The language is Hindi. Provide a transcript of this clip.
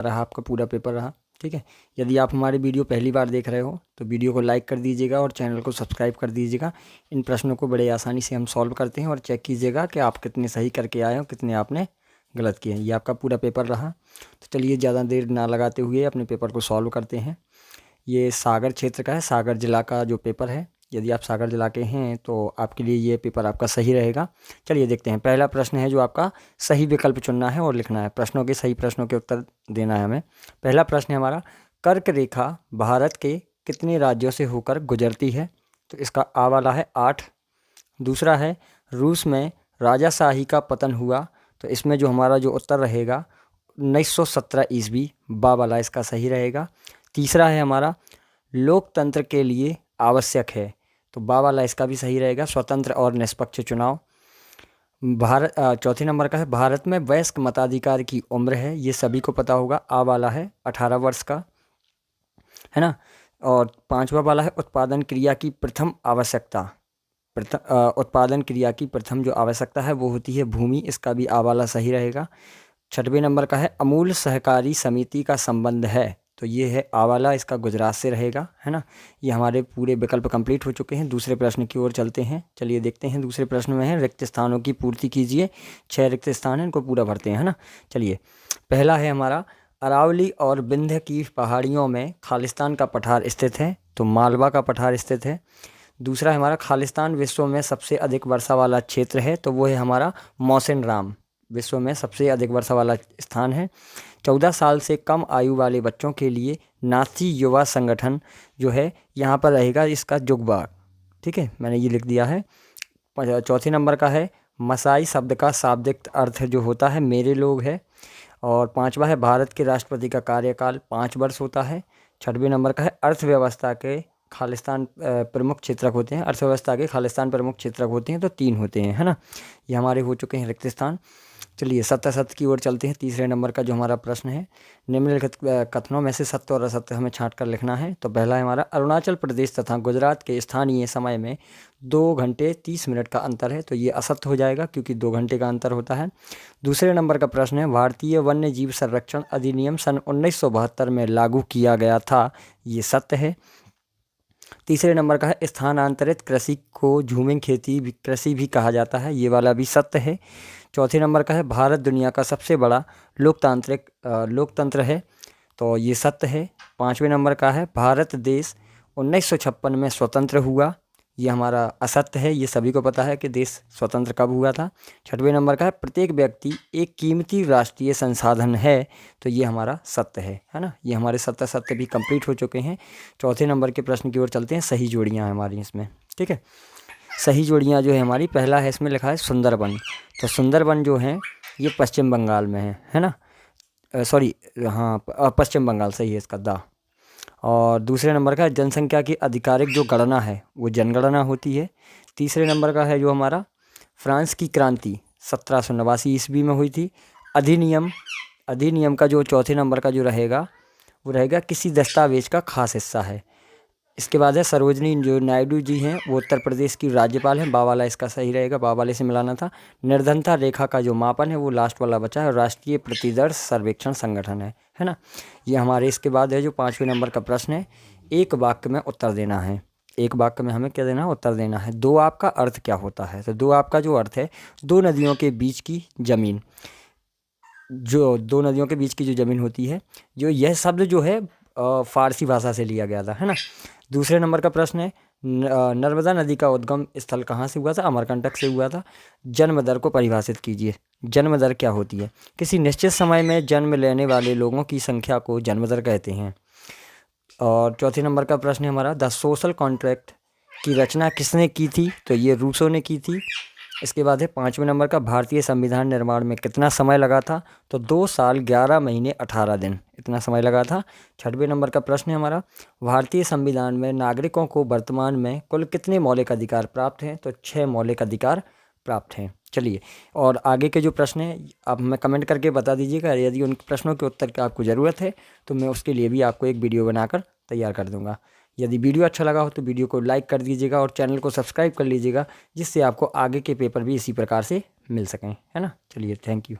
रहा आपका पूरा पेपर रहा। ठीक है, यदि आप हमारे वीडियो पहली बार देख रहे हो तो वीडियो को लाइक कर दीजिएगा और चैनल को सब्सक्राइब कर दीजिएगा। इन प्रश्नों को बड़े आसानी से हम सॉल्व करते हैं और चेक कीजिएगा कि आप कितने सही करके आए हो, कितने आपने गलत किए हैं। ये आपका पूरा पेपर रहा। तो चलिए ज़्यादा देर ना लगाते हुए अपने पेपर को सॉल्व करते हैं। ये सागर क्षेत्र का है, सागर जिला का जो पेपर है। यदि आप सागर जिला के हैं तो आपके लिए ये पेपर आपका सही रहेगा। चलिए देखते हैं। पहला प्रश्न है जो आपका सही विकल्प चुनना है और लिखना है। प्रश्नों के सही प्रश्नों के उत्तर देना है हमें। पहला प्रश्न है हमारा, कर्क रेखा भारत के कितने राज्यों से होकर गुजरती है? तो इसका आ वाला है 8। दूसरा है, रूस में राजाशाही का पतन हुआ। तो इसमें जो हमारा जो उत्तर रहेगा 1917 ईस्वी, बा वाला इसका सही रहेगा। तीसरा है हमारा, लोकतंत्र के लिए आवश्यक है। तो बा वाला इसका भी सही रहेगा, स्वतंत्र और निष्पक्ष चुनाव। चौथे नंबर का है, भारत में वयस्क मताधिकार की उम्र है, ये सभी को पता होगा, आ वाला है 18 वर्ष का, है ना। और पांचवा वाला है, उत्पादन क्रिया की प्रथम आवश्यकता। उत्पादन क्रिया की प्रथम जो आवश्यकता है वो होती है भूमि, इसका भी आ वाला सही रहेगा। छठवें नंबर का है, अमूल सहकारी समिति का संबंध है। तो ये है आ वाला, इसका गुजरात से रहेगा, है ना। ये हमारे पूरे विकल्प कंप्लीट हो चुके हैं। दूसरे प्रश्न की ओर चलते हैं। चलिए देखते हैं। दूसरे प्रश्न में है, रिक्त स्थानों की पूर्ति कीजिए। 6 रिक्त स्थान हैं, इनको पूरा भरते हैं, है ना। चलिए, पहला है हमारा, अरावली और विंध्य की पहाड़ियों में खालिस्तान का पठार स्थित है। तो मालवा का पठार स्थित है। दूसरा है हमारा, खालिस्तान विश्व में सबसे अधिक वर्षा वाला क्षेत्र है। तो वो है हमारा मौसिन राम, विश्व में सबसे अधिक वर्षा वाला स्थान है। 14 साल से कम आयु वाले बच्चों के लिए नाथी युवा संगठन जो है यहाँ पर रहेगा, इसका जुगबाग। ठीक है, मैंने ये लिख दिया है। चौथे नंबर का है, मसाई शब्द का शाब्दिक अर्थ जो होता है मेरे लोग है। और पांचवा है, भारत के राष्ट्रपति का कार्यकाल 5 वर्ष होता है। छठवें नंबर का है, अर्थव्यवस्था के खालिस्तान प्रमुख क्षेत्रक होते हैं। अर्थव्यवस्था के खालिस्तान प्रमुख क्षेत्रक होते हैं, तो 3 होते हैं, है ना। ये हमारे हो चुके हैं रिक्त स्थान। चलिए सत्य की ओर चलते हैं। तीसरे नंबर का जो हमारा प्रश्न है, निम्नलिखित कथनों में से सत्य और असत्य हमें छांट कर लिखना है। तो पहला है हमारा, अरुणाचल प्रदेश तथा गुजरात के स्थानीय समय में 2 घंटे 30 मिनट का अंतर है। तो ये असत्य हो जाएगा क्योंकि 2 घंटे का अंतर होता है। दूसरे नंबर का प्रश्न है, भारतीय वन्य जीव संरक्षण अधिनियम सन 1972 में लागू किया गया था। ये सत्य है। तीसरे नंबर का है, स्थानांतरित कृषि को झूमिंग कृषि भी कहा जाता है। ये वाला भी सत्य है। चौथे नंबर का है, भारत दुनिया का सबसे बड़ा लोकतंत्र है। तो ये सत्य है। पाँचवें नंबर का है, भारत देश 1956 में स्वतंत्र हुआ। ये हमारा असत्य है, ये सभी को पता है कि देश स्वतंत्र कब हुआ था। छठवें नंबर का है, प्रत्येक व्यक्ति एक कीमती राष्ट्रीय संसाधन है। तो ये हमारा सत्य है ना। ये हमारे सत्य भी कंप्लीट हो चुके हैं। चौथे नंबर के प्रश्न की ओर चलते हैं। सही जोड़ियाँ हैं हमारी इसमें। ठीक है, सही जोड़ियाँ जो है हमारी, पहला है इसमें लिखा है सुंदरबन। तो सुंदरबन जो है ये पश्चिम बंगाल में है ना। सॉरी, हाँ, पश्चिम बंगाल सही है इसका दा। और दूसरे नंबर का जनसंख्या की आधिकारिक जो गणना है वो जनगणना होती है। तीसरे नंबर का है जो हमारा, फ्रांस की क्रांति 1789 ईस्वी में हुई थी। अधिनियम का जो चौथे नंबर का जो रहेगा वो रहेगा, किसी दस्तावेज का खास हिस्सा है। इसके बाद है, सरोजनी जो नायडू जी हैं वो उत्तर प्रदेश की राज्यपाल हैं। बा वाला इसका सही रहेगा, बा वाले से मिलाना था। निर्धनता रेखा का जो मापन है वो लास्ट वाला बचा है। राष्ट्रीय प्रतिदर्श सर्वेक्षण संगठन है ना। ये हमारे इसके बाद है जो 5वें नंबर का प्रश्न है, एक वाक्य में उत्तर देना है। एक वाक्य में हमें क्या देना है, उत्तर देना है। दो आप का अर्थ क्या होता है? तो दो आप का जो अर्थ है, 2 नदियों के बीच की ज़मीन। जो 2 नदियों के बीच की जो ज़मीन होती है, जो यह शब्द जो है फारसी भाषा से लिया गया था, है ना। दूसरे नंबर का प्रश्न है, नर्मदा नदी का उद्गम स्थल कहाँ से हुआ था? अमरकंटक से हुआ था। जन्म दर को परिभाषित कीजिए। जन्म दर क्या होती है? किसी निश्चित समय में जन्म लेने वाले लोगों की संख्या को जन्म दर कहते हैं। और चौथे नंबर का प्रश्न है हमारा, द सोशल कॉन्ट्रैक्ट की रचना किसने की थी? तो ये रूसो ने की थी। इसके बाद है 5वें नंबर का, भारतीय संविधान निर्माण में कितना समय लगा था? तो 2 साल 11 महीने 18 दिन, इतना समय लगा था। 6वें नंबर का प्रश्न है हमारा, भारतीय संविधान में नागरिकों को वर्तमान में कुल कितने मौलिक अधिकार प्राप्त हैं? तो 6 मौलिक अधिकार प्राप्त हैं। चलिए, और आगे के जो प्रश्न हैं आप हमें कमेंट करके बता दीजिएगा। यदि उन प्रश्नों के उत्तर की आपको ज़रूरत है तो मैं उसके लिए भी आपको एक वीडियो बनाकर तैयार कर दूँगा। यदि वीडियो अच्छा लगा हो तो वीडियो को लाइक कर दीजिएगा और चैनल को सब्सक्राइब कर लीजिएगा, जिससे आपको आगे के पेपर भी इसी प्रकार से मिल सकें, है ना। चलिए, थैंक यू।